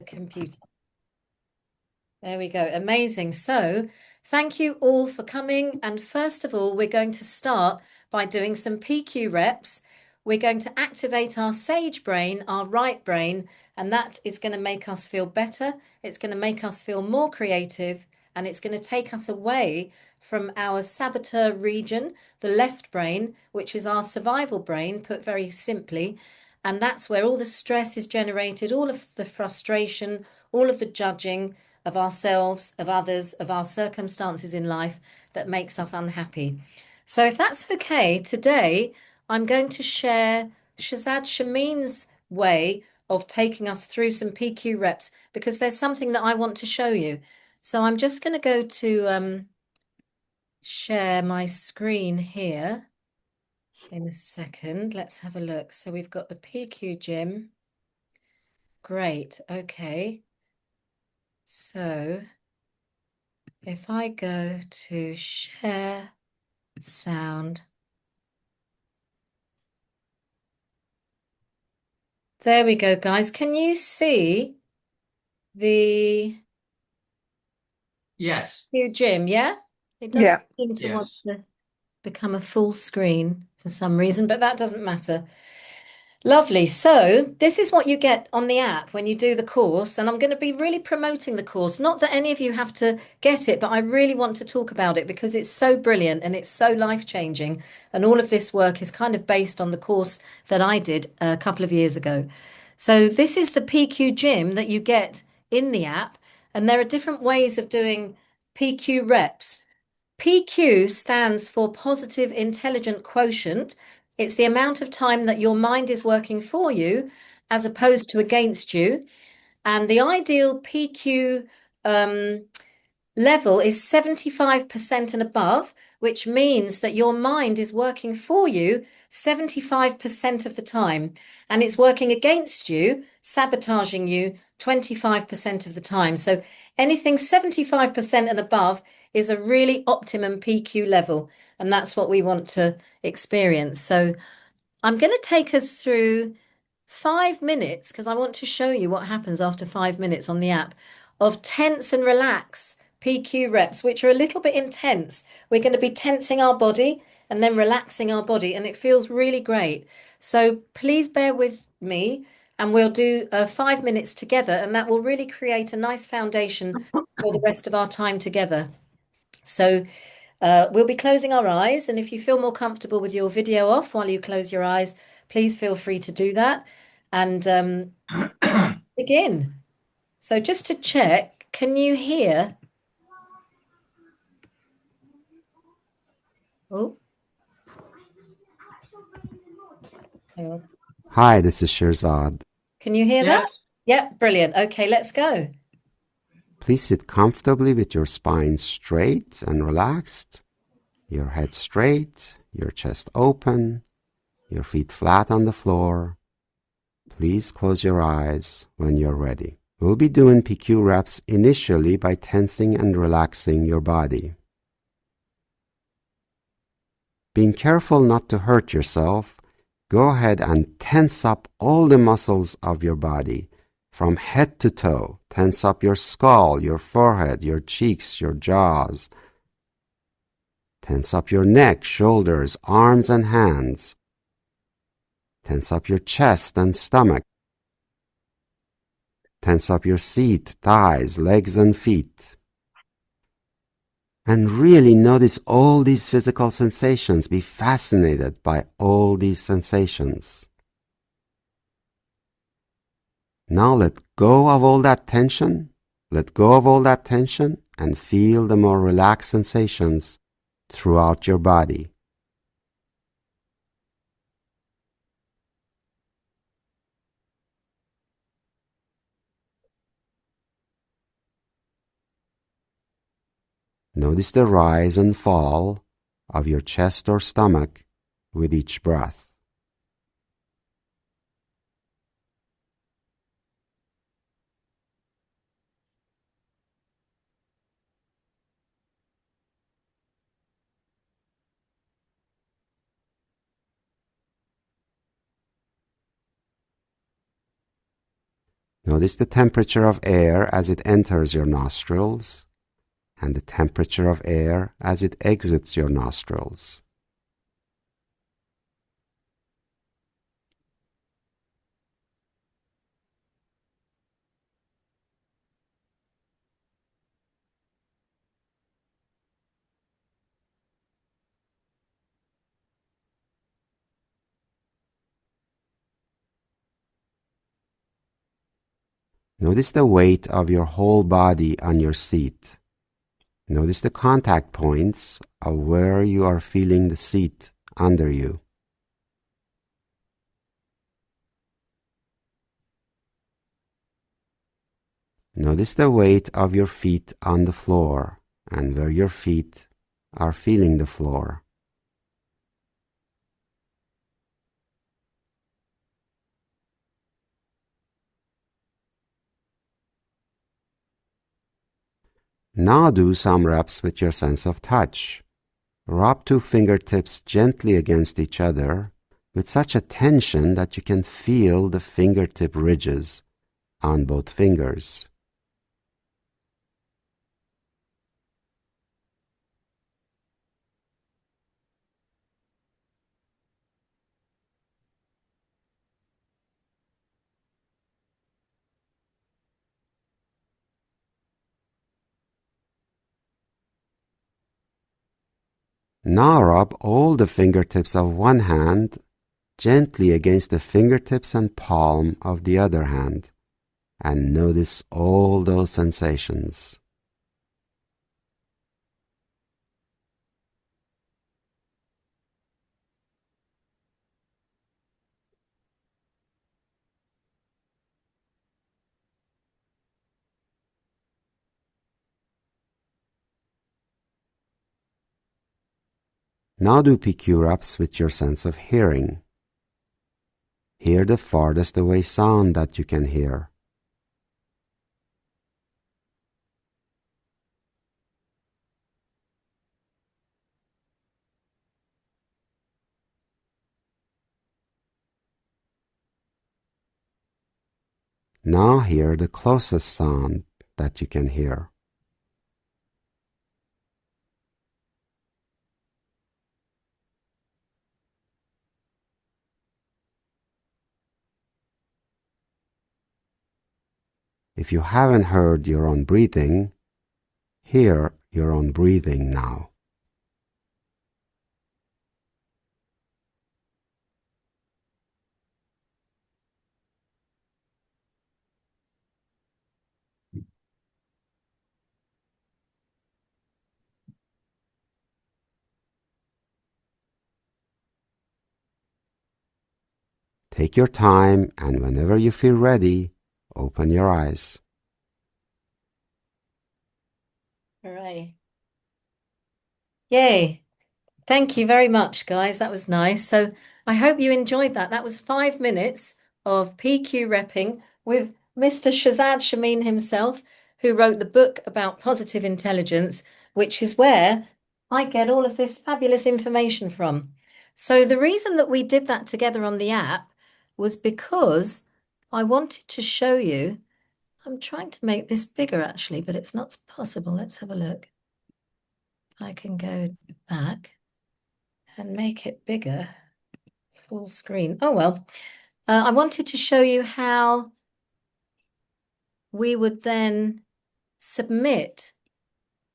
computer. There we go. Amazing. So, thank you all for coming. And first of all, we're going to start by doing some PQ reps. We're going to activate our sage brain, our right brain, and that is going to make us feel better. It's going to make us feel more creative, and it's going to take us away from our saboteur region, the left brain, which is our survival brain, put very simply. And that's where all the stress is generated, all of the frustration, all of the judging of ourselves, of others, of our circumstances in life that makes us unhappy. So if that's okay, today I'm going to share Shazad Shameen's way of taking us through some PQ reps because there's something that I want to show you. So I'm just going to go to share my screen here in a second. Let's have a look. So we've got the PQ gym. Great. Okay. So if I go to share sound, there we go, guys. Can you see the Yes. new gym? Yeah, it doesn't Yeah. seem to want Yes. to become a full screen for some reason, but that doesn't matter. Lovely. So this is what you get on the app when you do the course. And I'm going to be really promoting the course. Not that any of you have to get it, but I really want to talk about it because it's so brilliant and it's so life-changing. And all of this work is kind of based on the course that I did a couple of years ago. So this is the PQ gym that you get in the app. And there are different ways of doing PQ reps. PQ stands for positive intelligent quotient. It's the amount of time that your mind is working for you as opposed to against you. And the ideal PQ level is 75% and above, which means that your mind is working for you 75% of the time, and it's working against you, sabotaging you 25% of the time. So anything 75% and above is a really optimum PQ level, and that's what we want to experience. So I'm going to take us through 5 minutes because I want to show you what happens after 5 minutes on the app of tense and relax PQ reps, which are a little bit intense. We're going to be tensing our body and then relaxing our body, and it feels really great. So please bear with me and we'll do 5 minutes together, and that will really create a nice foundation for the rest of our time together. So we'll be closing our eyes, and if you feel more comfortable with your video off while you close your eyes, please feel free to do that and begin. So just to check, can you hear? Oh, hang on. Hi, this is Shirzad. Can you hear that? Yes. Yep, brilliant. Okay, let's go. Please sit comfortably with your spine straight and relaxed, your head straight, your chest open, your feet flat on the floor. Please close your eyes when you're ready. We'll be doing PQ reps initially by tensing and relaxing your body. Being careful not to hurt yourself, go ahead and tense up all the muscles of your body from head to toe. Tense up your skull, your forehead, your cheeks, your jaws. Tense up your neck, shoulders, arms, and hands. Tense up your chest and stomach. Tense up your seat, thighs, legs, and feet. And really notice all these physical sensations. Be fascinated by all these sensations. Now let go of all that tension. Let go of all that tension and feel the more relaxed sensations throughout your body. Notice the rise and fall of your chest or stomach with each breath. Notice the temperature of air as it enters your nostrils and the temperature of air as it exits your nostrils. Notice the weight of your whole body on your seat. Notice the contact points of where you are feeling the seat under you. Notice the weight of your feet on the floor and where your feet are feeling the floor. Now do some reps with your sense of touch. Rub two fingertips gently against each other with such a tension that you can feel the fingertip ridges on both fingers. Now rub all the fingertips of one hand gently against the fingertips and palm of the other hand, and notice all those sensations. Now do PQ reps with your sense of hearing. Hear the farthest away sound that you can hear. Now hear the closest sound that you can hear. If you haven't heard your own breathing, hear your own breathing now. Take your time, and whenever you feel ready, open your eyes. Hooray. Yay. Thank you very much, guys. That was nice. So I hope you enjoyed that. That was 5 minutes of PQ repping with Mr. Shazad Shamin himself, who wrote the book about positive intelligence, which is where I get all of this fabulous information from. So the reason that we did that together on the app was because I wanted to show you. I'm trying to make this bigger actually, but it's not possible. Let's have a look. I can go back and make it bigger, full screen. Oh, well, I wanted to show you how we would then submit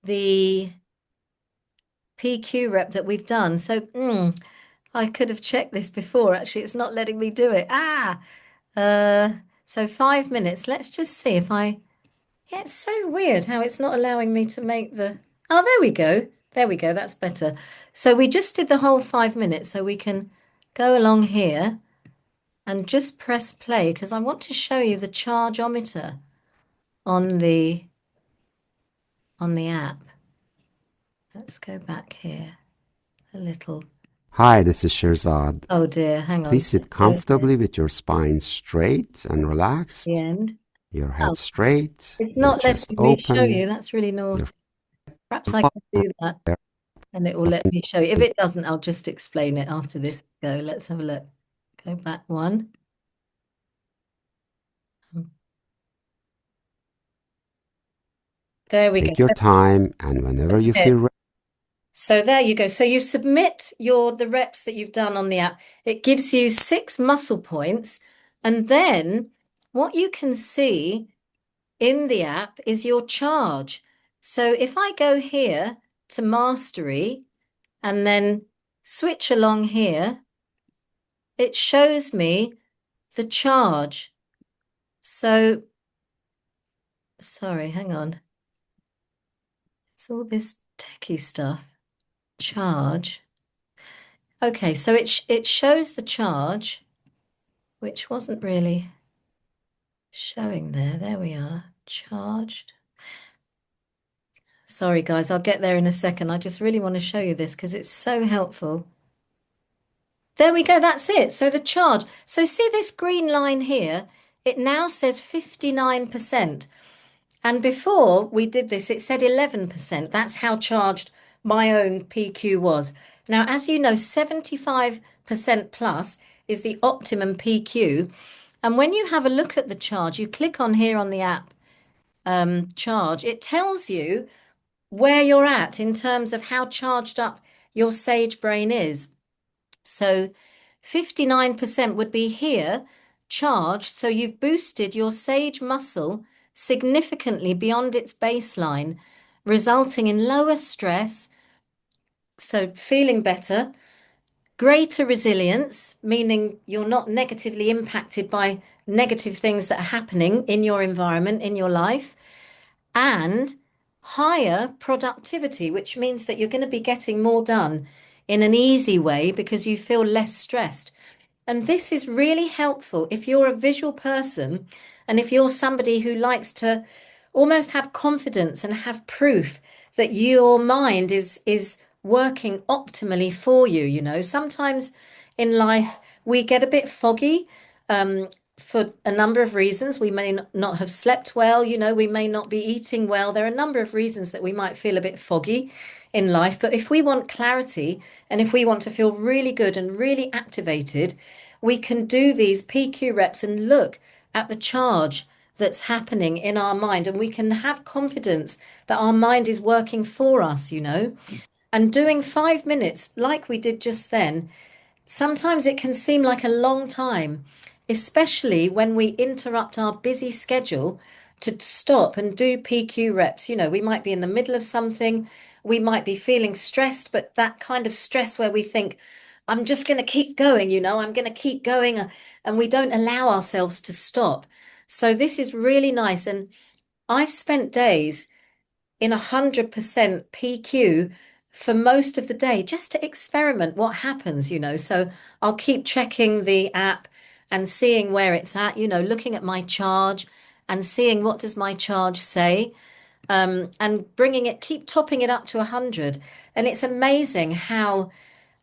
the PQ rep that we've done. So I could have checked this before. Actually, it's not letting me do it. So 5 minutes. Let's just see if yeah, it's so weird how it's not allowing me to make oh, there we go. There we go. That's better. So we just did the whole 5 minutes. So we can go along here and just press play because I want to show you the chargeometer on the app. Let's go back here a little. Hi, this is Shirzad. Oh dear, hang on. Please sit comfortably with your spine straight and The relaxed, end. your Oh, head straight, it's your not chest letting me show open, you. That's really your naughty. Perhaps I can do that and it will let me show you. If it doesn't, I'll just explain it after this. Go, let's have a look. Go back one. There we go. Take your time, and whenever you feel ready, So there you go. So you submit the reps that you've done on the app. It gives you 6 muscle points. And then what you can see in the app is your charge. So if I go here to mastery and then switch along here, it shows me the charge. So, sorry, hang on. It's all this techie stuff. Charge. Okay, so it shows the charge, which wasn't really showing there. There we are. Charged. Sorry, guys, I'll get there in a second. I just really want to show you this because it's so helpful. There we go. That's it. So the charge. So see this green line here? It now says 59%. And before we did this, it said 11%. That's how charged my own PQ was. Now, as you know, 75% plus is the optimum PQ. And when you have a look at the charge, you click on here on the app charge, it tells you where you're at in terms of how charged up your sage brain is. So 59% would be here, charged. So you've boosted your sage muscle significantly beyond its baseline, resulting in lower stress, so feeling better, greater resilience, meaning you're not negatively impacted by negative things that are happening in your environment, in your life, and higher productivity, which means that you're going to be getting more done in an easy way because you feel less stressed. And this is really helpful if you're a visual person and if you're somebody who likes to almost have confidence and have proof that your mind is working optimally for you. You know, sometimes in life we get a bit foggy for a number of reasons. We may not have slept well, you know, we may not be eating well. There are a number of reasons that we might feel a bit foggy in life. But if we want clarity and if we want to feel really good and really activated, we can do these PQ reps and look at the charge that's happening in our mind. And we can have confidence that our mind is working for us, you know. And doing 5 minutes like we did just then, sometimes it can seem like a long time, especially when we interrupt our busy schedule to stop and do PQ reps. You know, we might be in the middle of something, we might be feeling stressed, but that kind of stress where we think, I'm just going to keep going, you know, I'm going to keep going, and we don't allow ourselves to stop. So this is really nice. And I've spent days in 100% PQ for most of the day just to experiment what happens, you know. So I'll keep checking the app and seeing where it's at, you know, looking at my charge and seeing what does my charge say, and bringing it, keep topping it up to 100. And it's amazing how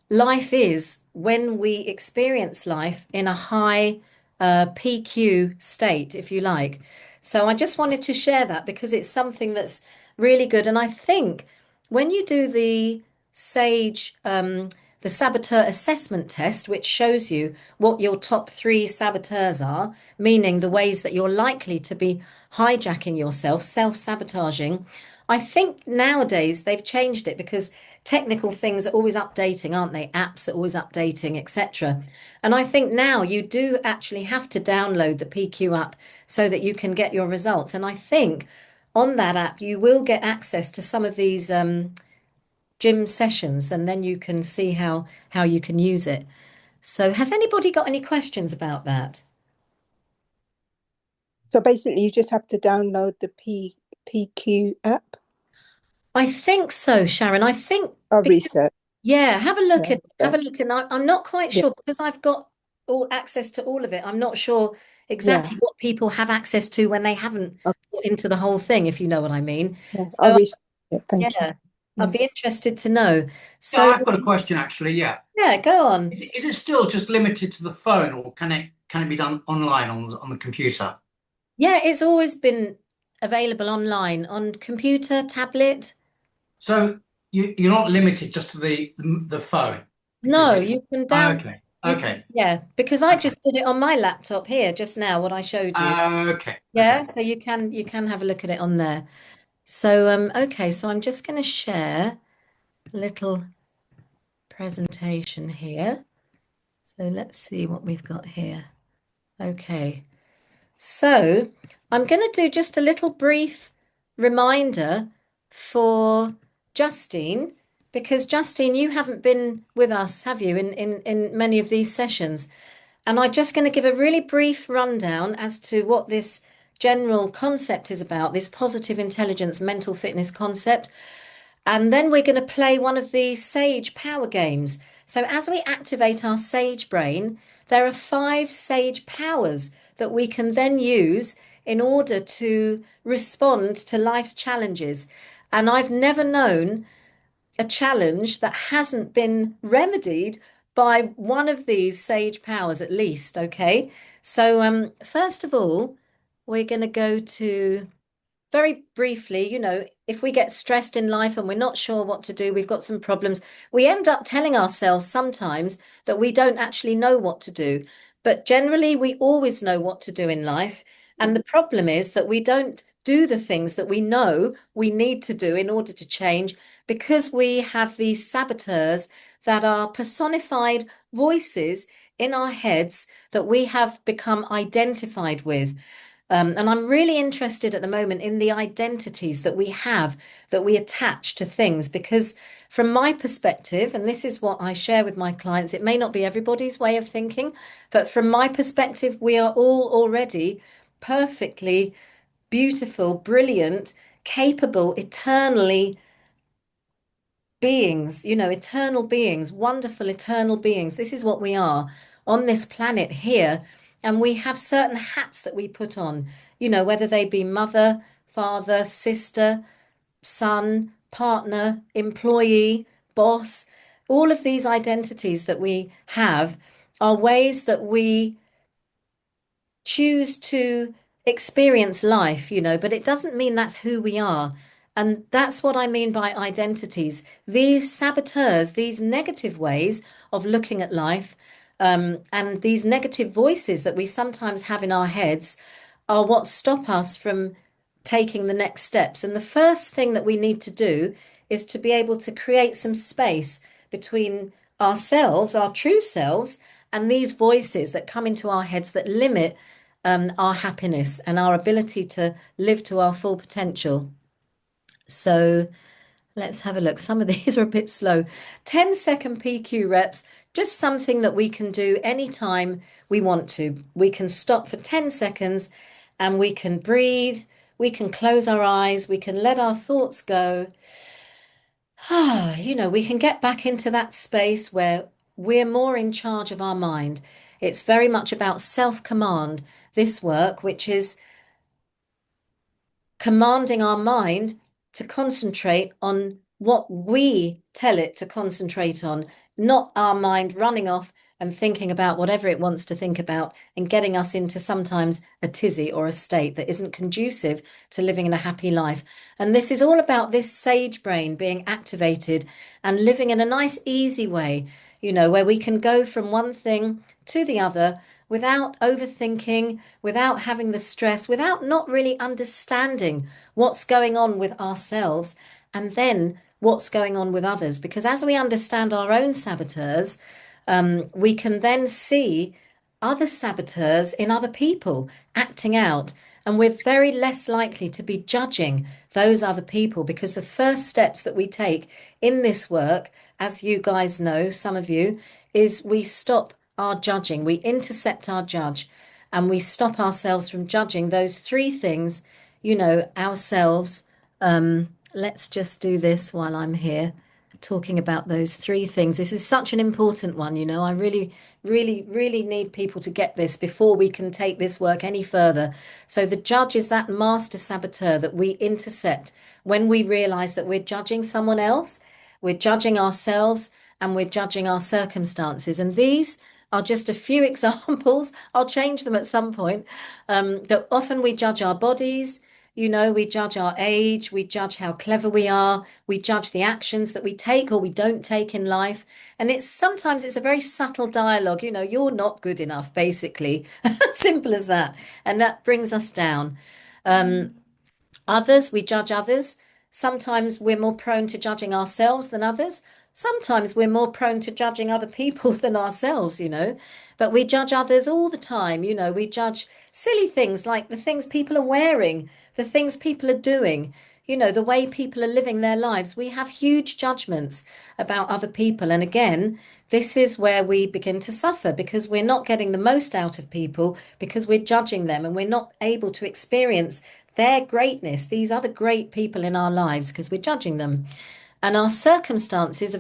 life is when we experience life in a high PQ state, if you like. So I just wanted to share that because it's something that's really good. And I think when you do the SAGE, the saboteur assessment test, which shows you what your top 3 saboteurs are, meaning the ways that you're likely to be hijacking yourself, self-sabotaging. I think nowadays they've changed it because technical things are always updating, aren't they? Apps are always updating, etc. And I think now you do actually have to download the PQ app so that you can get your results. And I think on that app you will get access to some of these gym sessions, and then you can see how you can use it. So has anybody got any questions about that? So basically, you just have to download the PQ app I think so, Sharon. I think or research. yeah, have a look Yeah, at have a look, and I'm not quite yeah, sure because I've got all access to all of it. I'm not sure yeah. exactly what people have access to when they haven't Okay, got into the whole thing, if you know what I mean. yeah. I'll So research it. Thank you. yeah, I'd Yeah. be interested to know. Yeah, So I've got a question actually. Yeah, yeah, go on. is it still just limited to the phone, or can it be done online on the computer? Yeah, it's always been available online on computer, tablet. So you're not limited just to the phone because No, you. you can down Okay, you can okay, yeah, because I okay, just did it on my laptop here just now, what I showed you. okay, okay. Yeah, so you can have a look at it on there. So, okay, so I'm just going to share a little presentation here. So let's see what we've got here. Okay, so I'm going to do just a little brief reminder for Justine, because Justine, you haven't been with us, have you, in many of these sessions? And I'm just going to give a really brief rundown as to what this general concept is about, this positive intelligence mental fitness concept. And then we're going to play one of the Sage power games. So as we activate our Sage brain, there are 5 Sage powers that we can then use in order to respond to life's challenges. And I've never known a challenge that hasn't been remedied by one of these Sage powers at least. Okay. So first of all, we're going to go to very briefly, if we get stressed in life and we're not sure what to do, we've got some problems, we end up telling ourselves sometimes that we don't actually know what to do. But generally, we always know what to do in life. And the problem is that we don't do the things that we know we need to do in order to change because we have these saboteurs that are personified voices in our heads that we have become identified with. And I'm really interested at the moment in the identities that we have, that we attach to things, because from my perspective, and this is what I share with my clients, it may not be everybody's way of thinking, but from my perspective, we are all already perfectly beautiful, brilliant, capable, eternally beings, eternal beings, wonderful eternal beings. This is what we are on this planet here. And we have certain hats that we put on, whether they be mother, father, sister, son, partner, employee, boss. All of these identities that we have are ways that we choose to experience life, but it doesn't mean that's who we are. And that's what I mean by identities. These saboteurs, these negative ways of looking at life, and these negative voices that we sometimes have in our heads are what stop us from taking the next steps. And the first thing that we need to do is to be able to create some space between ourselves, our true selves, and these voices that come into our heads that limit our happiness and our ability to live to our full potential. So let's have a look. Some of these are a bit slow. 10-second PQ reps, just something that we can do anytime we want to. We can stop for 10 seconds and we can breathe. We can close our eyes. We can let our thoughts go. We can get back into that space where we're more in charge of our mind. It's very much about self-command, this work, which is commanding our mind to concentrate on what we tell it to concentrate on, not our mind running off and thinking about whatever it wants to think about and getting us into sometimes a tizzy or a state that isn't conducive to living in a happy life. And this is all about this sage brain being activated and living in a nice, easy way, where we can go from one thing to the other without overthinking, without having the stress, without not really understanding what's going on with ourselves and then what's going on with others. Because as we understand our own saboteurs, we can then see other saboteurs in other people acting out. And we're very less likely to be judging those other people because the first steps that we take in this work, as you guys know, some of you, is we stop our judging. We intercept our judge and we stop ourselves from judging those 3 things, ourselves. Let's just do this while I'm here talking about those 3 things. This is such an important one, I really, really, really need people to get this before we can take this work any further. So the judge is that master saboteur that we intercept when we realize that we're judging someone else, we're judging ourselves, and we're judging our circumstances. And these are just a few examples. I'll change them at some point. That often we judge our bodies, we judge our age, we judge how clever we are, we judge the actions that we take or we don't take in life. And sometimes it's a very subtle dialogue, you're not good enough, basically. Simple as that. And that brings us down. Others, we judge others. Sometimes we're more prone to judging ourselves than others. Sometimes we're more prone to judging other people than ourselves, but we judge others all the time. We judge silly things like the things people are wearing, the things people are doing, the way people are living their lives. We have huge judgments about other people. And again, this is where we begin to suffer because we're not getting the most out of people because we're judging them and we're not able to experience their greatness, these other great people in our lives, because we're judging them. And our circumstances are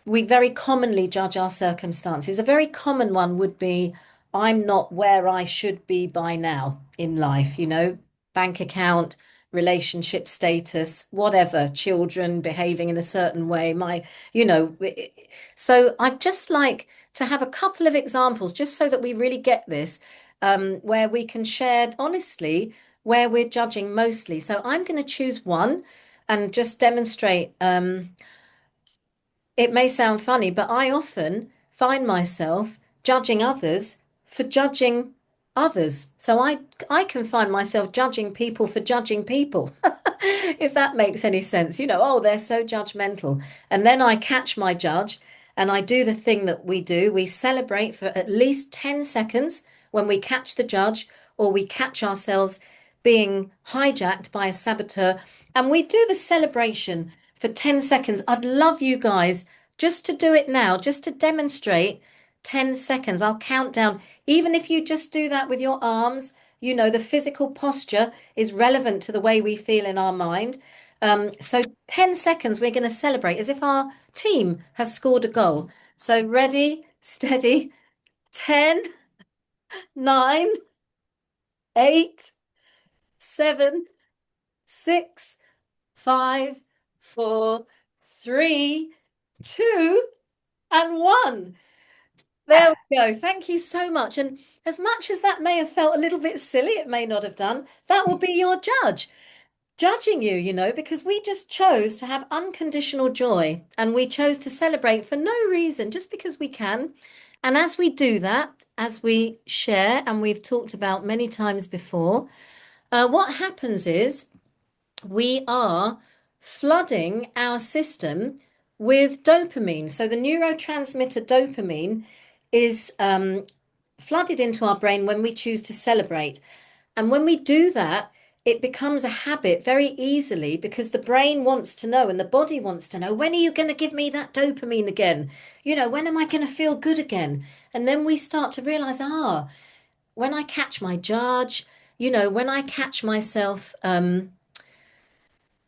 we very commonly judge our circumstances. A very common one would be, I'm not where I should be by now in life, bank account, relationship status, whatever, children behaving in a certain way. So I'd just like to have a couple of examples just so that we really get this, where we can share honestly where we're judging mostly. So I'm going to choose one and just demonstrate. It may sound funny, but I often find myself judging others for judging others. So I can find myself judging people for judging people, if that makes any sense. Oh, they're so judgmental. And then I catch my judge and I do the thing that we do. We celebrate for at least 10 seconds when we catch the judge or we catch ourselves being hijacked by a saboteur. And we do the celebration for 10 seconds. I'd love you guys just to do it now, just to demonstrate 10 seconds. I'll count down. Even if you just do that with your arms, the physical posture is relevant to the way we feel in our mind. So 10 seconds, we're going to celebrate as if our team has scored a goal. So ready, steady, 10, 9, 8, 7, 6, 5, 4, 3, 2, and 1. There we go. Thank you so much. And as much as that may have felt a little bit silly, it may not have done, that will be your judge judging you, because we just chose to have unconditional joy and we chose to celebrate for no reason, just because we can. And as we do that, as we share, and we've talked about many times before, what happens is we are flooding our system with dopamine. So the neurotransmitter dopamine is flooded into our brain when we choose to celebrate. And when we do that, it becomes a habit very easily because the brain wants to know and the body wants to know, when are you going to give me that dopamine again? When am I going to feel good again? And then we start to realize, when I catch my judge, when I catch myself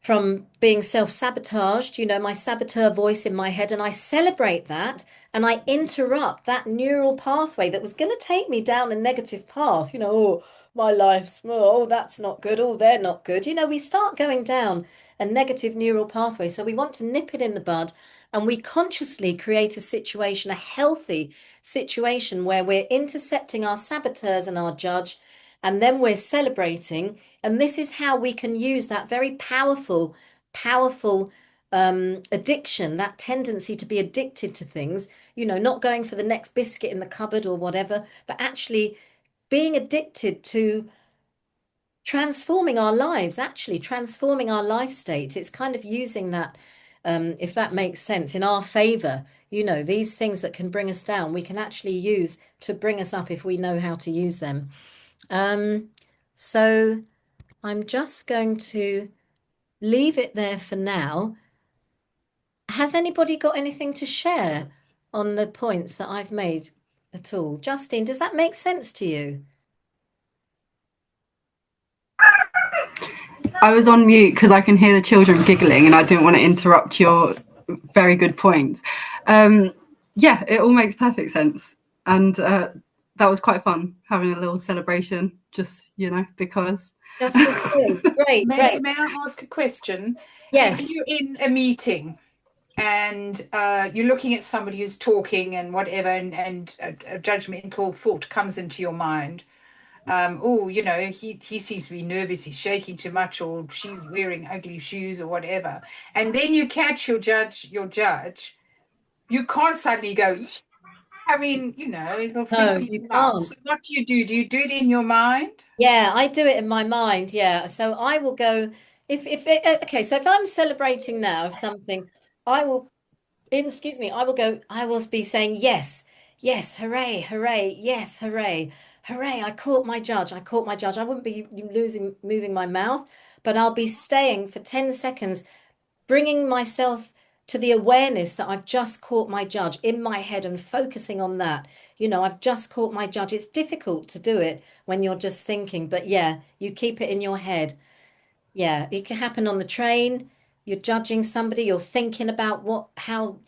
from being self-sabotaged, my saboteur voice in my head, and I celebrate that and I interrupt that neural pathway that was going to take me down a negative path, oh, my life's, oh, that's not good, oh, they're not good. We start going down a negative neural pathway. So we want to nip it in the bud and we consciously create a situation, a healthy situation where we're intercepting our saboteurs and our judge, and then we're celebrating. And this is how we can use that very powerful, powerful addiction, that tendency to be addicted to things, not going for the next biscuit in the cupboard or whatever, but actually being addicted to transforming our lives, actually transforming our life state. It's kind of using that, if that makes sense, in our favor. These things that can bring us down, we can actually use to bring us up if we know how to use them. So I'm just going to leave it there for now. Has anybody got anything to share on the points that I've made at all? Justine, does that make sense to you? I was on mute because I can hear the children giggling and I didn't want to interrupt your very good points. Yeah, it all makes perfect sense. And that was quite fun, having a little celebration, just, because. Just because. Great, May great. I ask a question? Yes. If you're in a meeting and you're looking at somebody who's talking and whatever, and a judgmental thought comes into your mind, he seems to be nervous, he's shaking too much, or she's wearing ugly shoes or whatever, and then you catch your judge, you can't suddenly go, I mean, it'll No, freak you people out. can't. So what do you do? Do you do it in your mind? Yeah, I do it in my mind. Yeah. So I will go if it, okay, so if I'm celebrating now something, I will excuse me, I will go, I will be saying yes, yes, hooray, hooray, yes, hooray, hooray, I caught my judge, I caught my judge. I wouldn't be moving my mouth, but I'll be staying for 10 seconds, bringing myself to the awareness that I've just caught my judge in my head and focusing on that. I've just caught my judge. It's difficult to do it when you're just thinking, but yeah, you keep it in your head. Yeah, it can happen on the train. You're judging somebody, you're thinking about how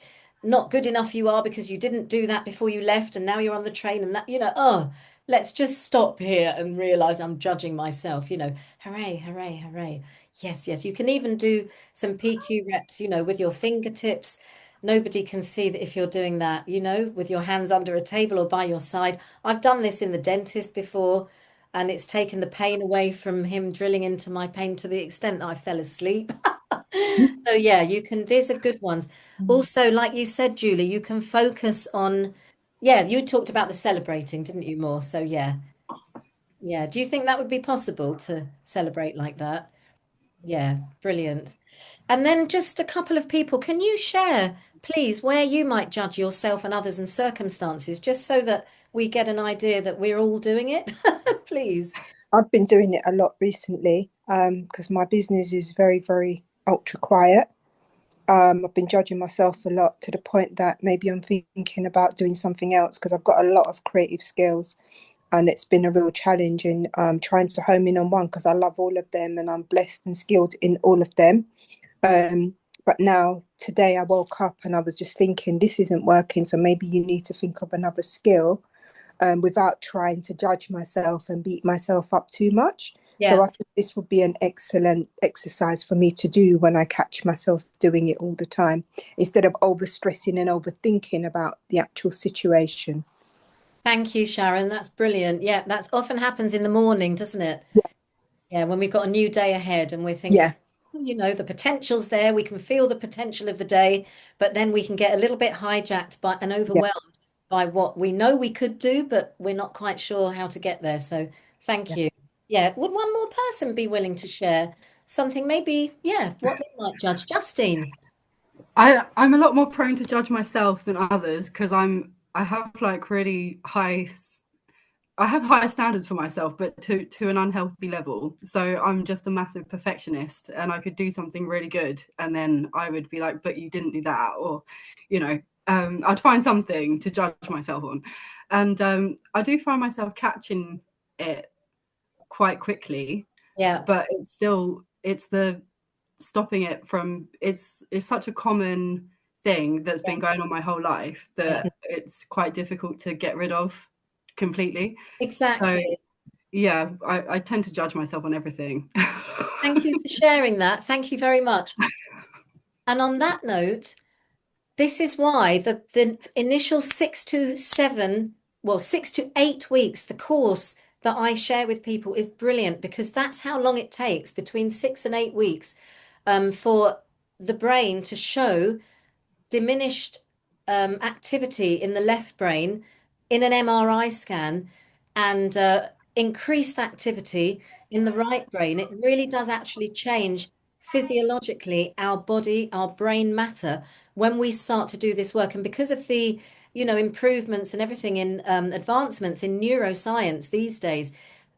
not good enough you are because you didn't do that before you left, and now you're on the train and that, oh, let's just stop here and realize I'm judging myself, hooray, hooray, hooray. Yes, yes. You can even do some PQ reps, with your fingertips. Nobody can see that if you're doing that, with your hands under a table or by your side. I've done this in the dentist before, and it's taken the pain away from him drilling into my pain to the extent that I fell asleep. So yeah, these are good ones. Also, like you said, Julie, you can focus on, yeah, you talked about the celebrating, didn't you, more? So yeah. Yeah. Do you think that would be possible to celebrate like that? Yeah, brilliant. And then just a couple of people, can you share, please, where you might judge yourself and others and circumstances, just so that we get an idea that we're all doing it? Please. I've been doing it a lot recently because my business is very, very ultra quiet. I've been judging myself a lot to the point that maybe I'm thinking about doing something else because I've got a lot of creative skills, and it's been a real challenge in trying to home in on one because I love all of them and I'm blessed and skilled in all of them. But now, today, I woke up and I was just thinking, this isn't working. So maybe you need to think of another skill without trying to judge myself and beat myself up too much. So Yeah. I think this would be an excellent exercise for me to do when I catch myself doing it all the time, instead of overstressing and overthinking about the actual situation. Thank you, Sharon. That's brilliant. Yeah, that's often happens in the morning, doesn't it? Yeah, Yeah, when we've got a new day ahead and we're thinking, yeah, "Oh, the potential's there. We can feel the potential of the day, but then we can get a little bit hijacked by and yeah, overwhelmed by what we know we could do, but we're not quite sure how to get there. So thank yeah. you. Yeah, would one more person be willing to share something, maybe, yeah, what they might judge? Justine. I'm a lot more prone to judge myself than others because I have like really high I have higher standards for myself, but to an unhealthy level. So I'm just a massive perfectionist, and I could do something really good, and then I would be like, "But you didn't do that," or, I'd find something to judge myself on, and I do find myself catching it quite quickly, Yeah, but it's the stopping it from it's such a common thing that's yeah, been going on my whole life yeah, that it's quite difficult to get rid of completely. So exactly. yeah, I tend to judge myself on everything. Thank you for sharing that. Thank you very much. And on that note, this is why the initial 6 to 7, well, 6 to 8 weeks, the course that I share with people is brilliant because that's how long it takes, between 6 and 8 weeks, for the brain to show diminished activity in the left brain in an MRI scan, and increased activity in the right brain. It really does actually change physiologically our body, our brain matter when we start to do this work. And because of the, improvements and everything in advancements in neuroscience these days,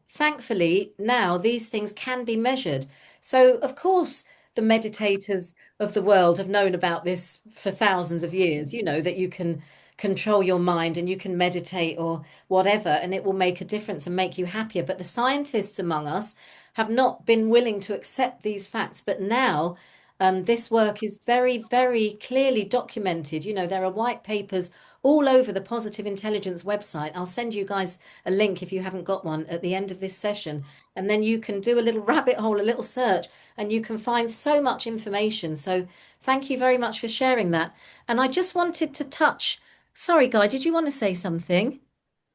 thankfully now these things can be measured. So, of course, the meditators of the world have known about this for thousands of years, that you can control your mind and you can meditate or whatever, and it will make a difference and make you happier. But the scientists among us have not been willing to accept these facts. But now, this work is very, very clearly documented. There are white papers all over the Positive Intelligence website. I'll send you guys a link if you haven't got one at the end of this session. And then you can do a little rabbit hole, a little search, and you can find so much information. So thank you very much for sharing that. And I just wanted to touch, sorry, Guy, did you want to say something?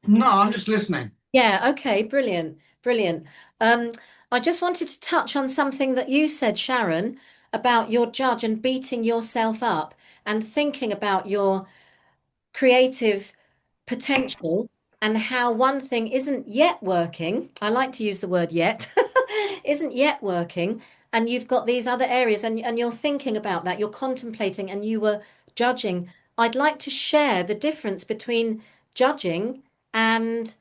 No, I'm just listening. Yeah, okay, brilliant, brilliant. Um, I just wanted to touch on something that you said, Sharon, about your judge and beating yourself up and thinking about your creative potential and how one thing isn't yet working. I like to use the word yet, isn't yet working. And you've got these other areas and you're thinking about that, you're contemplating and you were judging. I'd like to share the difference between judging and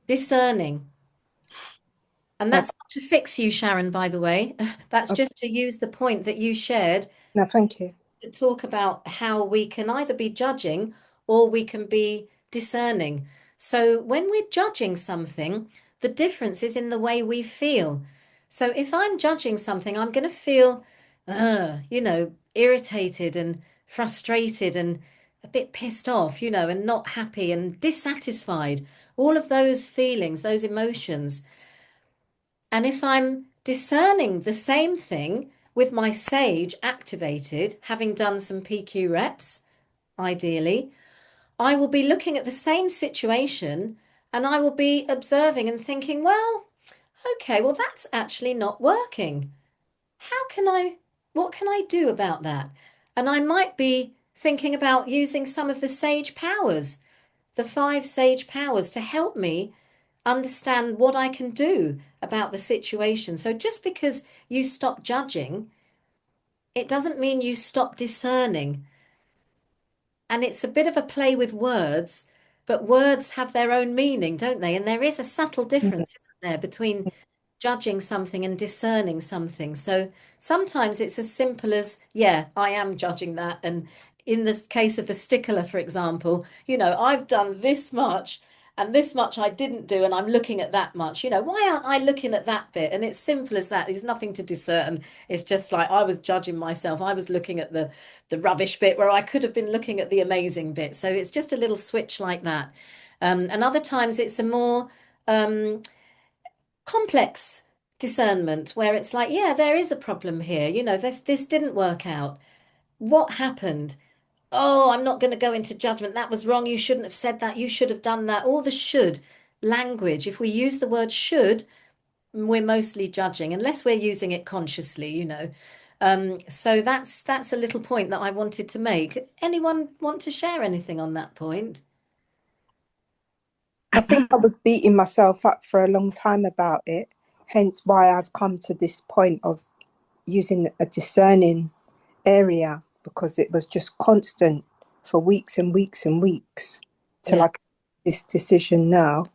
discerning. And Okay. that's not to fix you, Sharon, by the way. That's Okay. just to use the point that you shared No, thank you. to talk about how we can either be judging or we can be discerning. So when we're judging something, the difference is in the way we feel. So if I'm judging something, I'm going to feel, irritated and frustrated and a bit pissed off, and not happy and dissatisfied. All of those feelings, those emotions. And if I'm discerning the same thing with my sage activated, having done some PQ reps, ideally, I will be looking at the same situation and I will be observing and thinking, well, okay, well, that's actually not working. What can I do about that? And I might be thinking about using some of the sage powers, the 5 sage powers to help me understand what I can do about the situation. So just because you stop judging, it doesn't mean you stop discerning. And it's a bit of a play with words, but words have their own meaning, don't they? And there is a subtle Mhm. difference, isn't there, between judging something and discerning something. So sometimes it's as simple as, yeah, I am judging that. And in the case of the stickler, for example, I've done this much and this much I didn't do, and I'm looking at that much. Why aren't I looking at that bit? And it's simple as that. There's nothing to discern. It's just like I was judging myself. I was looking at the rubbish bit where I could have been looking at the amazing bit. So it's just a little switch like that. And other times it's a more complex discernment where it's like, yeah, there is a problem here. This didn't work out. What happened? Oh, I'm not going to go into judgment. That was wrong. You shouldn't have said that. You should have done that. All the should language. If we use the word should, we're mostly judging, unless we're using it consciously. So that's a little point that I wanted to make. Anyone want to share anything on that point? I think I was beating myself up for a long time about it, hence why I've come to this point of using a discerning area, because it was just constant for weeks and weeks and weeks till Yeah. I could make this decision now.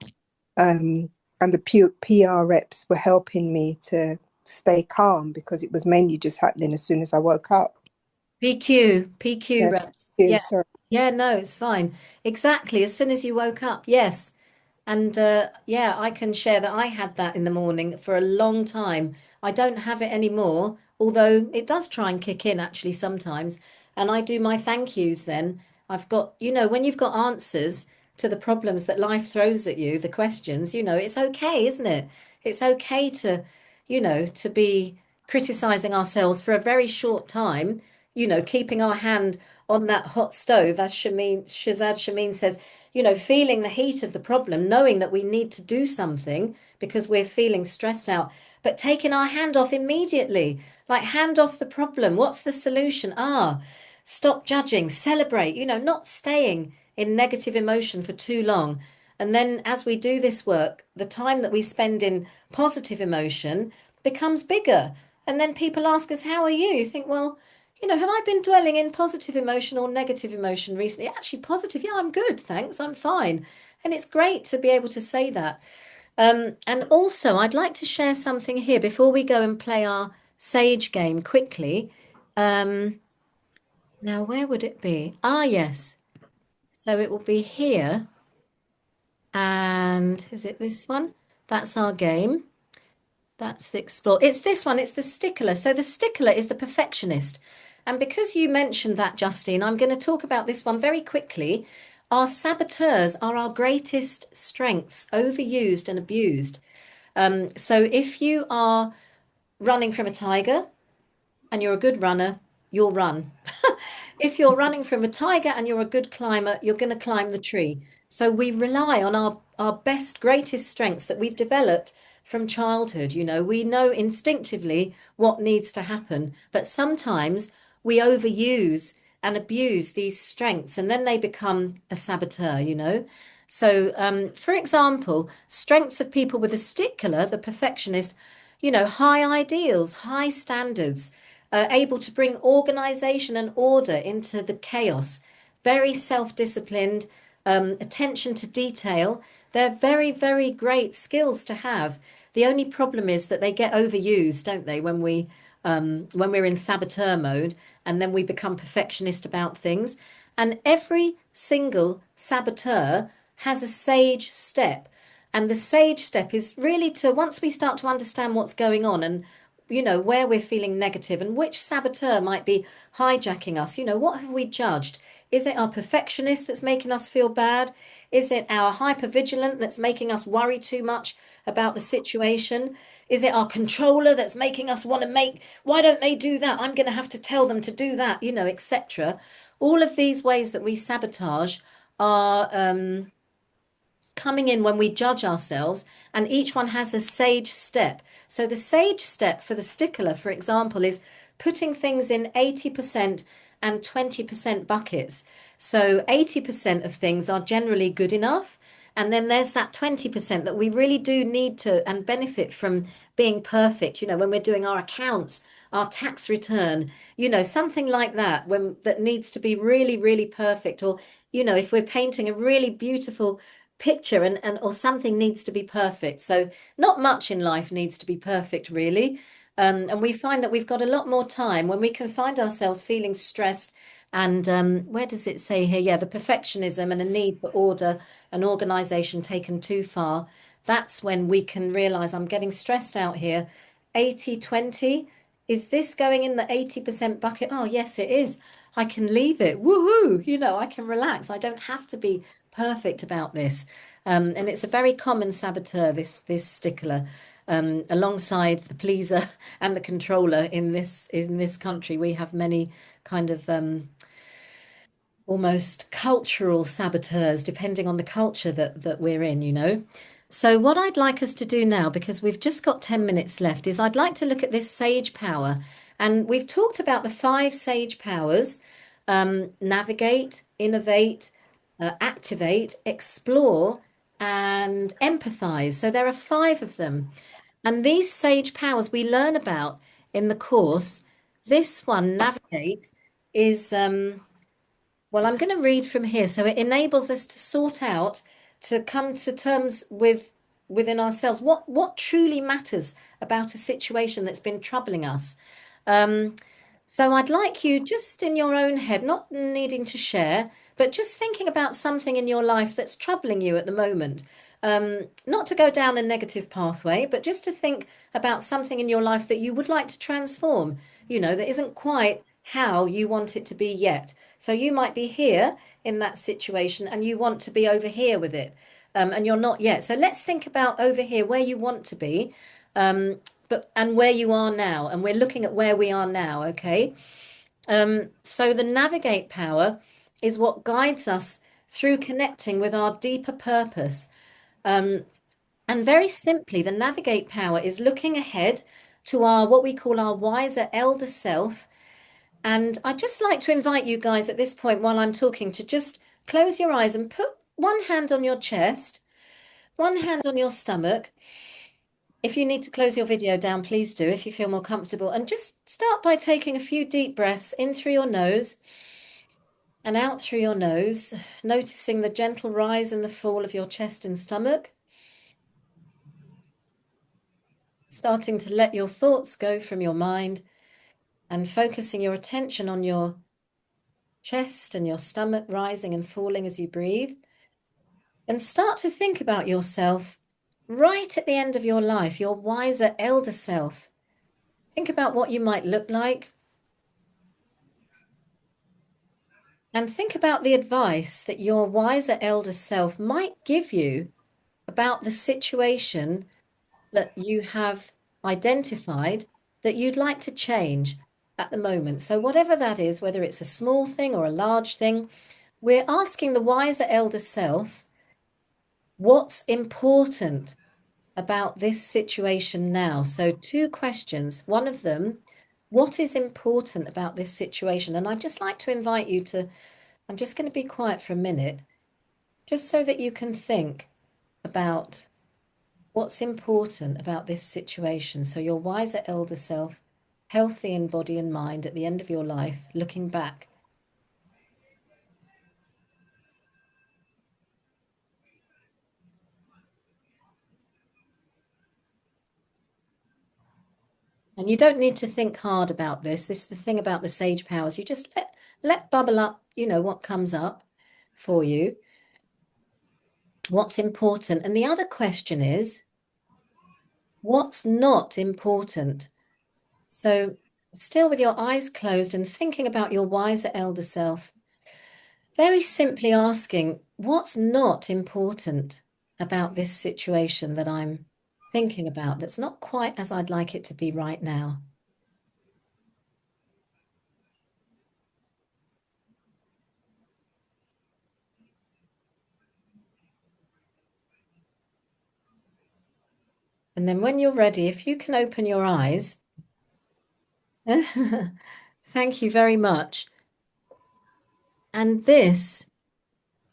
And the PR reps were helping me to stay calm because it was mainly just happening as soon as I woke up. PQ Yeah, reps. yeah, Yeah. sorry. Yeah, no, it's fine. Exactly. As soon as you woke up, yes. And yeah, I can share that I had that in the morning for a long time. I don't have it anymore, although it does try and kick in actually sometimes. And I do my thank yous then. I've got, when you've got answers to the problems that life throws at you, the questions, it's okay, isn't it? It's okay to be criticizing ourselves for a very short time, keeping our hand on that hot stove, as Shazad Shamin says, feeling the heat of the problem, knowing that we need to do something because we're feeling stressed out, but taking our hand off immediately, like hand off the problem. What's the solution? Stop judging, celebrate, not staying in negative emotion for too long. And then as we do this work, the time that we spend in positive emotion becomes bigger. And then people ask us, how are you? You think, well, have I been dwelling in positive emotion or negative emotion recently? Actually, positive. Yeah, I'm good. Thanks. I'm fine. And it's great to be able to say that. And also, I'd like to share something here before we go and play our Sage game quickly. Now, where would it be? Yes. So it will be here. And is it this one? That's our game. That's the explore. It's this one. It's the stickler. So the stickler is the perfectionist. And because you mentioned that, Justine, I'm going to talk about this one very quickly. Our saboteurs are our greatest strengths, overused and abused. So if you are running from a tiger and you're a good runner, you'll run. If you're running from a tiger and you're a good climber, you're going to climb the tree. So we rely on our best, greatest strengths that we've developed from childhood. We know instinctively what needs to happen, but sometimes we overuse and abuse these strengths, and then they become a saboteur, you know. So, for example, strengths of people with a stickler, the perfectionist, you know, high ideals, high standards, able to bring organization and order into the chaos, very self-disciplined, attention to detail. They're very, very great skills to have. The only problem is that they get overused, don't they, when we're in saboteur mode, and then we become perfectionist about things. And every single saboteur has a sage step. And the sage step is really to, once we start to understand what's going on and, you know, where we're feeling negative and which saboteur might be hijacking us, you know, what have we judged? Is it our perfectionist that's making us feel bad? Is it our hypervigilant that's making us worry too much about the situation? Is it our controller that's making us want to make, why don't they do that? I'm going to have to tell them to do that, you know, etc. All of these ways that we sabotage are coming in when we judge ourselves, and each one has a sage step. So the sage step for the stickler, for example, is putting things in 80% and 20% buckets. So 80% of things are generally good enough. And then there's that 20% that we really do need to and benefit from being perfect. You know, when we're doing our accounts, our tax return, you know, something like that, when that needs to be really, really perfect. Or, you know, if we're painting a really beautiful picture and or something needs to be perfect. So not much in life needs to be perfect, really. And we find that we've got a lot more time when we can find ourselves feeling stressed. And where does it say here? Yeah, the perfectionism and a need for order and organization taken too far. That's when we can realize I'm getting stressed out here. 80/20. Is this going in the 80% bucket? Oh, yes, it is. I can leave it. Woohoo! You know, I can relax. I don't have to be perfect about this. And it's a very common saboteur, this stickler, alongside the pleaser and the controller in this country. We have many kind of almost cultural saboteurs, depending on the culture that we're in, you know. So what I'd like us to do now, because we've just got 10 minutes left, is I'd like to look at this sage power. And we've talked about the 5 sage powers: navigate, innovate, activate, explore, and empathize. So there are 5 of them. And these sage powers we learn about in the course. This one, navigate, is well, I'm going to read from here. So it enables us to sort out, to come to terms with within ourselves what truly matters about a situation that's been troubling us. Um, so I'd like you just in your own head, not needing to share, but just thinking about something in your life that's troubling you at the moment. Not to go down a negative pathway, but just to think about something in your life that you would like to transform, you know, that isn't quite how you want it to be yet. So you might be here in that situation and you want to be over here with it, and you're not yet. So let's think about over here where you want to be, but and where you are now. And we're looking at where we are now, okay? So the navigate power is what guides us through connecting with our deeper purpose. And very simply, the navigate power is looking ahead to our what we call our wiser elder self. And I'd just like to invite you guys at this point while I'm talking to just close your eyes and put one hand on your chest, one hand on your stomach. If you need to close your video down, please do if you feel more comfortable. And just start by taking a few deep breaths in through your nose and out through your nose, noticing the gentle rise and the fall of your chest and stomach. Starting to let your thoughts go from your mind and focusing your attention on your chest and your stomach rising and falling as you breathe. And start to think about yourself right at the end of your life, your wiser elder self. Think about what you might look like. And think about the advice that your wiser elder self might give you about the situation that you have identified that you'd like to change at the moment. So whatever that is, whether it's a small thing or a large thing, we're asking the wiser elder self what's important about this situation now. So 2 questions. One of them, What is important about this situation? And I'd just like to invite you to, I'm just going to be quiet for a minute, just so that you can think about what's important about this situation. So your wiser elder self, healthy in body and mind at the end of your life, looking back. And you don't need to think hard about this. This is the thing about the sage powers. You just let bubble up, what comes up for you. What's important? And the other question is, what's not important? So still with your eyes closed and thinking about your wiser elder self, very simply asking, what's not important about this situation that I'm thinking about that's not quite as I'd like it to be right now? And then when you're ready, if you can open your eyes, thank you very much. And this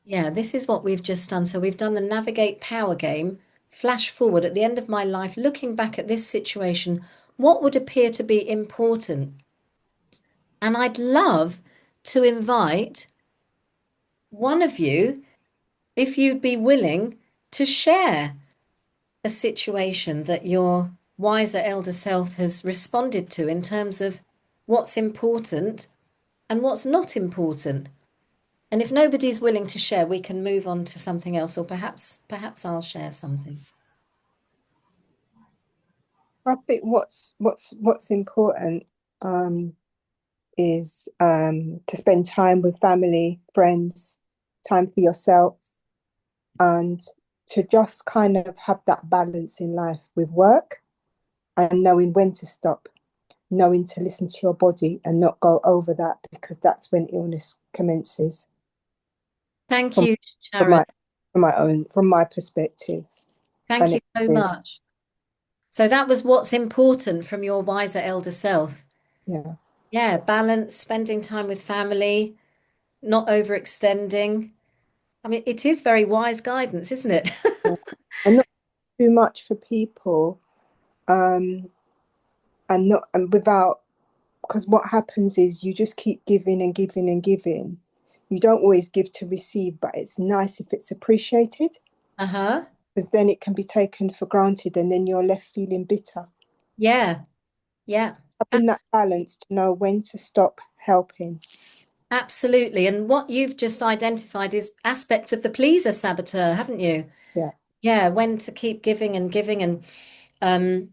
is what we've just done. So we've done the navigate power game, flash forward at the end of my life, looking back at this situation, what would appear to be important? And I'd love to invite one of you, if you'd be willing, to share a situation that your wiser elder self has responded to in terms of what's important and what's not important. And if nobody's willing to share, we can move on to something else, or perhaps I'll share something. I think what's important is to spend time with family, friends, time for yourself, and to just kind of have that balance in life with work and knowing when to stop, knowing to listen to your body and not go over that, because that's when illness commences. Thank From, you, from Sharon. from my perspective. Thank you so much. So that was what's important from your wiser elder self. Yeah. Yeah, balance, spending time with family, not overextending. I mean, it is very wise guidance, isn't it? Yeah. And not too much for people, and without, because what happens is you just keep giving and giving and giving. You don't always give to receive, but it's nice if it's appreciated, Uh-huh. because then it can be taken for granted and then you're left feeling bitter. Yeah. Yeah. Having that balance to know when to stop helping. Absolutely. And what you've just identified is aspects of the pleaser saboteur, haven't you? Yeah. Yeah, when to keep giving and giving. And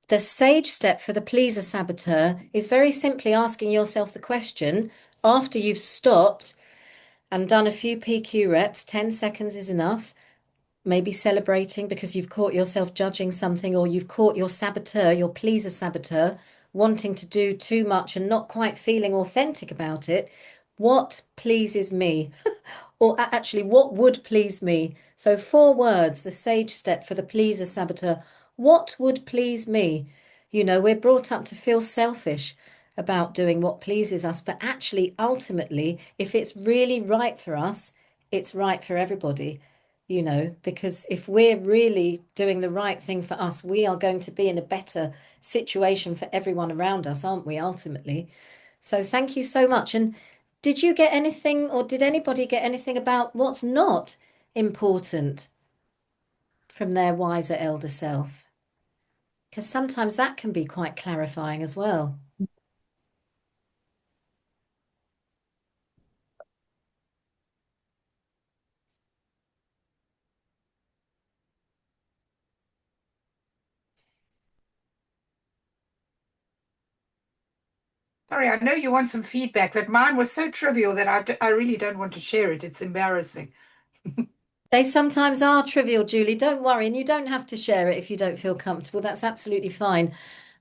the sage step for the pleaser saboteur is very simply asking yourself the question after you've stopped and done a few PQ reps, 10 seconds is enough. Maybe celebrating because you've caught yourself judging something, or you've caught your saboteur, your pleaser saboteur, wanting to do too much and not quite feeling authentic about it. What pleases me? Or actually, what would please me? So 4 words, the sage step for the pleaser saboteur. What would please me? We're brought up to feel selfish about doing what pleases us, but actually, ultimately, if it's really right for us, it's right for everybody. Because if we're really doing the right thing for us, we are going to be in a better situation for everyone around us, aren't we, ultimately? So thank you so much. And did you get anything, or did anybody get anything about what's not important from their wiser elder self? Because sometimes that can be quite clarifying as well. Sorry, I know you want some feedback, but mine was so trivial that I really don't want to share it. It's embarrassing. They sometimes are trivial, Julie. Don't worry. And you don't have to share it if you don't feel comfortable. That's absolutely fine.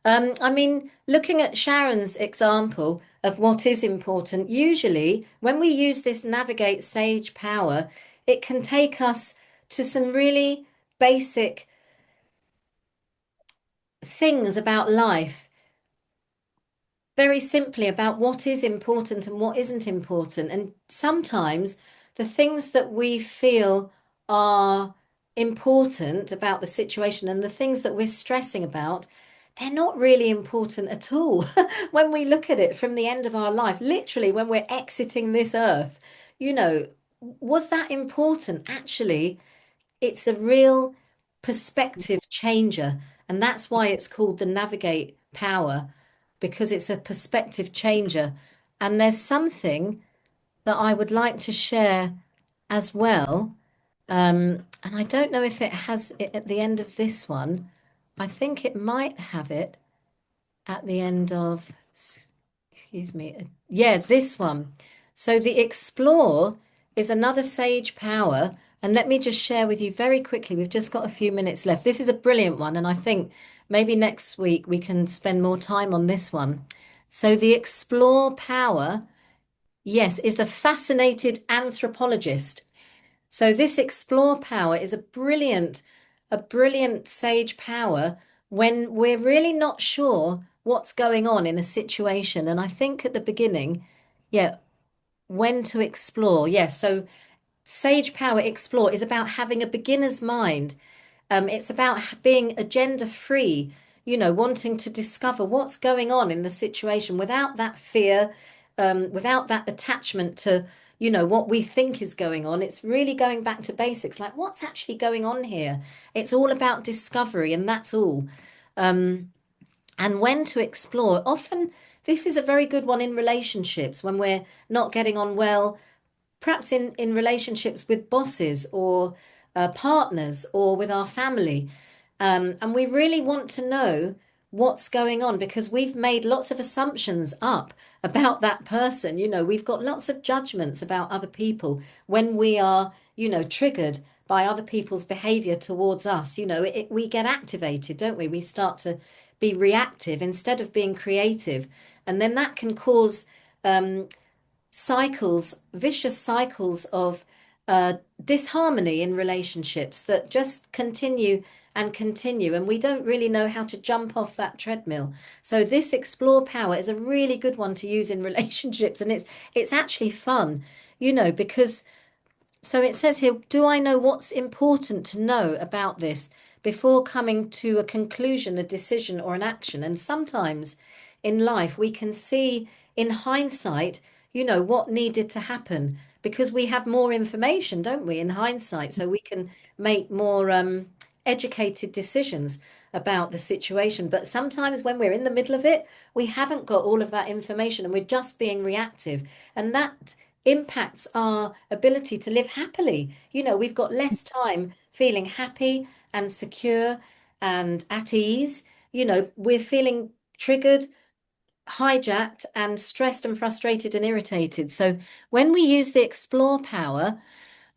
I mean, looking at Sharon's example of what is important, usually when we use this navigate sage power, it can take us to some really basic things about life. very simply about what is important and what isn't important. And sometimes the things that we feel are important about the situation and the things that we're stressing about, they're not really important at all. When we look at it from the end of our life, literally when we're exiting this earth, was that important? Actually, it's a real perspective changer. And that's why it's called the Navigate Power, because it's a perspective changer. And there's something that I would like to share as well. And I don't know if it has it at the end of this one. I think it might have it at the end of, excuse me, yeah, this one. So the explore is another sage power. And let me just share with you very quickly. We've just got a few minutes left. This is a brilliant one. And I think maybe next week we can spend more time on this one. So the explore power, yes, is the fascinated anthropologist. So this explore power is a brilliant sage power when we're really not sure what's going on in a situation. And I think at the beginning, yeah, when to explore. Yes, so sage power explore is about having a beginner's mind. It's about being agenda free, wanting to discover what's going on in the situation without that fear, without that attachment to, what we think is going on. It's really going back to basics, like what's actually going on here. It's all about discovery, and that's all. And when to explore. Often, this is a very good one in relationships when we're not getting on well, perhaps in relationships with bosses or partners or with our family. And we really want to know what's going on because we've made lots of assumptions up about that person. We've got lots of judgments about other people when we are, triggered by other people's behavior towards us. We get activated, don't we? We start to be reactive instead of being creative. And then that can cause vicious cycles of disharmony in relationships that just continue and continue, and we don't really know how to jump off that treadmill. So this explore power is a really good one to use in relationships, and it's actually fun, because so it says here, do I know what's important to know about this before coming to a conclusion, a decision, or an action? And sometimes in life, we can see in hindsight, what needed to happen because we have more information, don't we, in hindsight? So we can make more educated decisions about the situation. But sometimes when we're in the middle of it, we haven't got all of that information and we're just being reactive. And that impacts our ability to live happily. We've got less time feeling happy and secure and at ease. We're feeling triggered, hijacked, and stressed and frustrated and irritated. So when we use the explore power,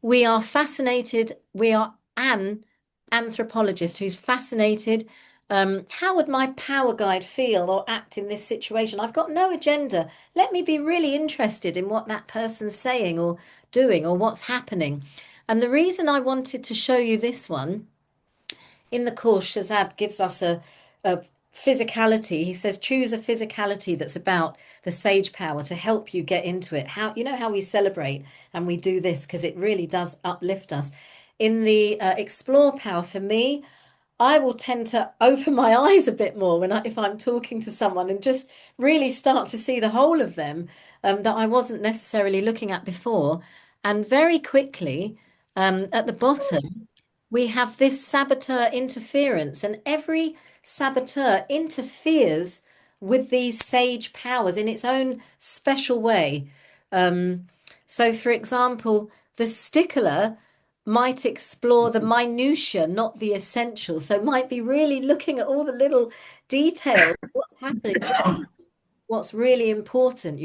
we are fascinated. We are an anthropologist who's fascinated. How would my power guide feel or act in this situation? I've got no agenda. Let me be really interested in what that person's saying or doing or what's happening. And the reason I wanted to show you this one, in the course, Shazad gives us a physicality. He says, choose a physicality that's about the sage power to help you get into it. How we celebrate and we do this because it really does uplift us. In the explore power, for me, I will tend to open my eyes a bit more if I'm talking to someone and just really start to see the whole of them that I wasn't necessarily looking at before. And very quickly, at the bottom, we have this saboteur interference, and every saboteur interferes with these sage powers in its own special way. So, for example, the stickler might explore the minutiae, not the essential. So, might be really looking at all the little details, what's happening, what's really important,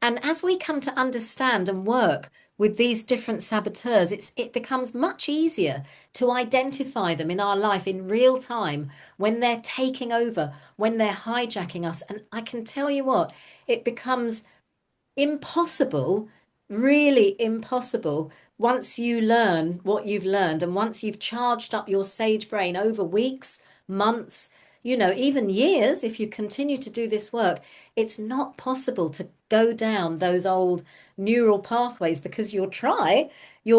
And as we come to understand and work with these different saboteurs, it becomes much easier to identify them in our life in real time when they're taking over, when they're hijacking us. And I can tell you what, it becomes impossible, really impossible, once you learn what you've learned and once you've charged up your sage brain over weeks, months, even years, if you continue to do this work, it's not possible to go down those old neural pathways, because your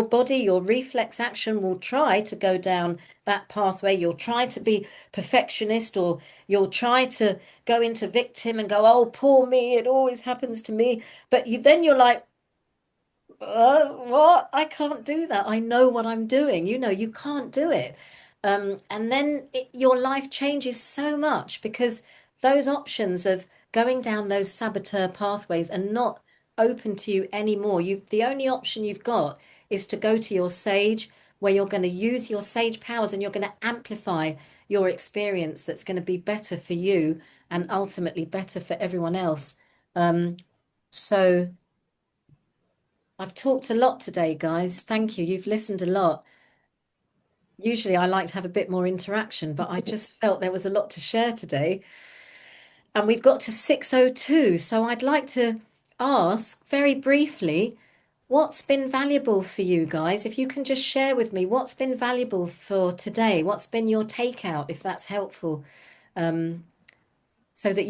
body, your reflex action will try to go down that pathway. You'll try to be perfectionist, or you'll try to go into victim and go, oh, poor me, it always happens to me. But then you're like, what? I can't do that. I know what I'm doing. You can't do it. And then your life changes so much, because those options of going down those saboteur pathways are not open to you anymore. The only option you've got is to go to your sage, where you're going to use your sage powers and you're going to amplify your experience that's going to be better for you and ultimately better for everyone else. So I've talked a lot today, guys. Thank you. You've listened a lot. Usually I like to have a bit more interaction, but I just felt there was a lot to share today. And we've got to 6:02. So I'd like to ask very briefly, what's been valuable for you guys? If you can just share with me what's been valuable for today, what's been your takeout, if that's helpful, so that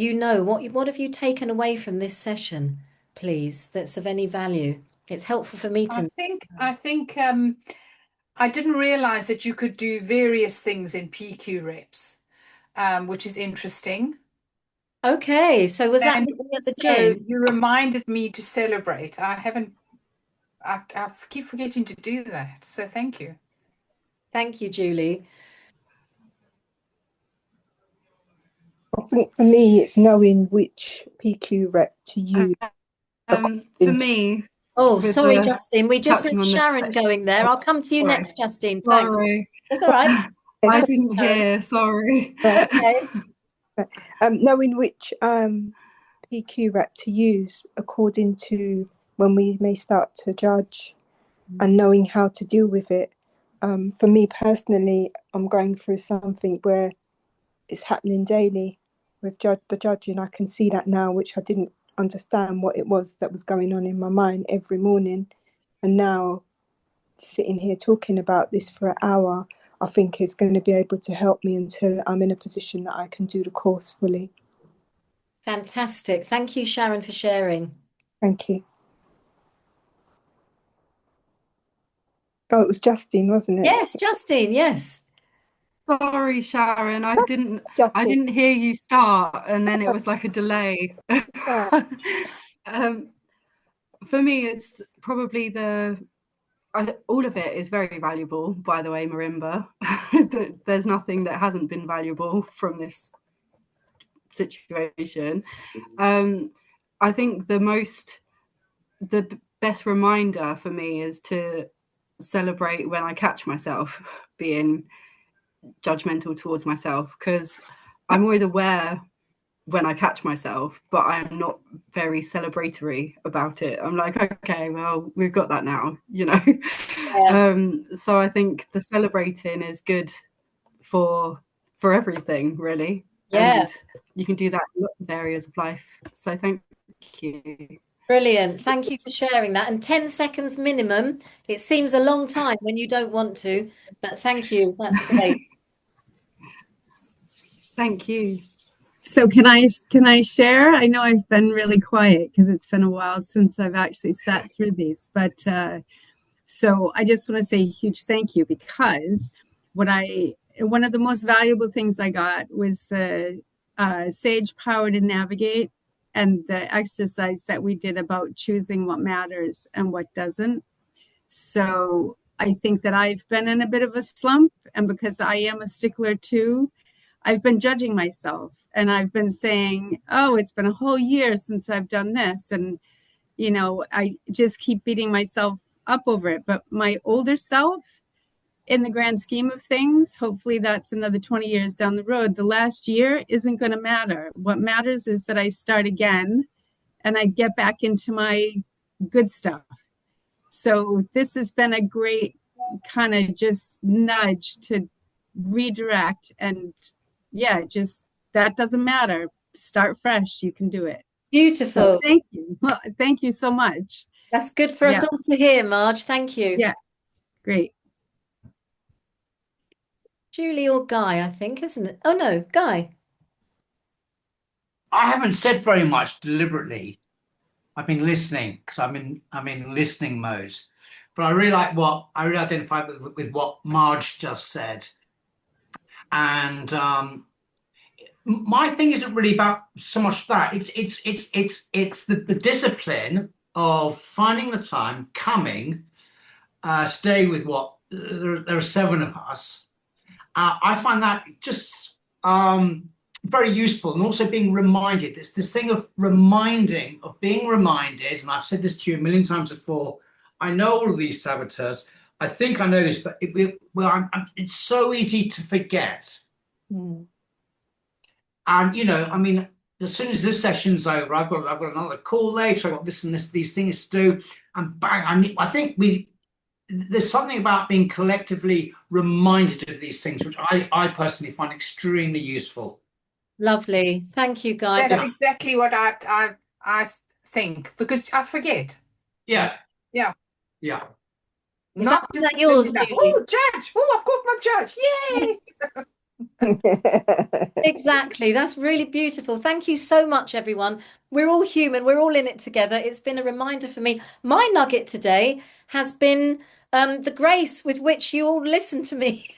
what have you taken away from this session, please, that's of any value. It's helpful for me to. I think I didn't realize that you could do various things in PQ reps, which is interesting. Okay, so was that And at the so gym? you reminded me to celebrate. I keep forgetting to do that. So thank you. Thank you, Julie. I think for me, it's knowing which PQ rep to use. For me, Oh, with sorry, the Justine. We just touching had on the Sharon going there. I'll come to you Sorry. next, Justine. Thanks. Sorry, It's all right. I It's didn't Sharon. hear. Sorry. Okay. knowing which PQ rep to use according to when we may start to judge, and knowing how to deal with it. For me personally, I'm going through something where it's happening daily with the judging. I can see that now, which I didn't understand what it was that was going on in my mind every morning. And now sitting here talking about this for an hour, I think is going to be able to help me until I'm in a position that I can do the course fully. Fantastic. Thank you, Sharon, for sharing. Thank you. Oh, it was Justine, wasn't it? Yes, Justine, yes. Sorry, Sharon. I didn't Justine. hear you start, and then it was like a delay. For me, it's probably all of it is very valuable, by the way, Marimba. There's nothing that hasn't been valuable from this situation. I think the best reminder for me is to celebrate when I catch myself being judgmental towards myself, because I'm always aware when I catch myself, but I'm not very celebratory about it. I'm like, okay, well, we've got that now, Yeah. So I think the celebrating is good for everything, really. Yeah. And you can do that in lots of areas of life. So thank you. Brilliant. Thank you for sharing that. And 10 seconds minimum. It seems a long time when you don't want to, but thank you. That's great. Thank you. So can I share? I know I've been really quiet because it's been a while since I've actually sat through these, but so I just want to say a huge thank you, because one of the most valuable things I got was the Sage Power to Navigate, and the exercise that we did about choosing what matters and what doesn't. So I think that I've been in a bit of a slump, and because I am a stickler too, I've been judging myself, and I've been saying, oh, it's been a whole year since I've done this. And, I just keep beating myself up over it. But my older self, in the grand scheme of things, hopefully that's another 20 years down the road, the last year isn't going to matter. What matters is that I start again and I get back into my good stuff. So this has been a great kind of just nudge to redirect, and just that doesn't matter. Start fresh. You can do it. Beautiful. So thank you. Well, thank you so much. That's good for us all to hear, Marge. Thank you. Yeah, great. Julie or Guy, I think, isn't it? Oh, no, Guy. I haven't said very much deliberately. I've been listening because I'm in listening mode. But I really like what I really identified with what Marge just said. And my thing isn't really about so much that. It's the discipline of finding the time, coming today with what there are 7 of us. I find that just very useful, and also being reminded. It's this thing of being reminded, and I've said this to you a million times before. I know all of these saboteurs. I think I know this, but it's so easy to forget. Mm. And I mean, as soon as this session's over, I've got another call later. I've got this and these things to do, and bang! I think there's something about being collectively reminded of these things, which I personally find extremely useful. Lovely. Thank you, Guy. That's exactly what I think, because I forget. Yeah. Yeah. Yeah. Is Not that just yours, enough. Judy? Oh, Judge! Oh, I've got my judge! Yay! Exactly. That's really beautiful. Thank you so much, everyone. We're all human. We're all in it together. It's been a reminder for me. My nugget today has been the grace with which you all listened to me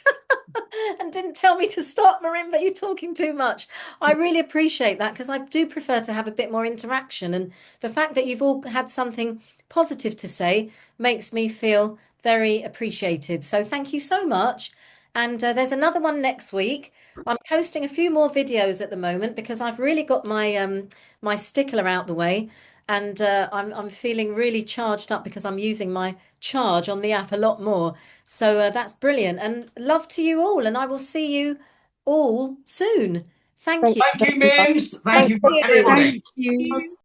and didn't tell me to stop, Marimba. You're talking too much. I really appreciate that because I do prefer to have a bit more interaction. And the fact that you've all had something positive to say makes me feel very appreciated. So thank you so much. And there's another one next week. I'm posting a few more videos at the moment because I've really got my stickler out the way, and I'm feeling really charged up because I'm using my charge on the app a lot more. So that's brilliant, and love to you all, and I will see you all soon. Thank Thank you. Thank you, you. Mims. Thank Thank you, you. everybody. Thank you. I'll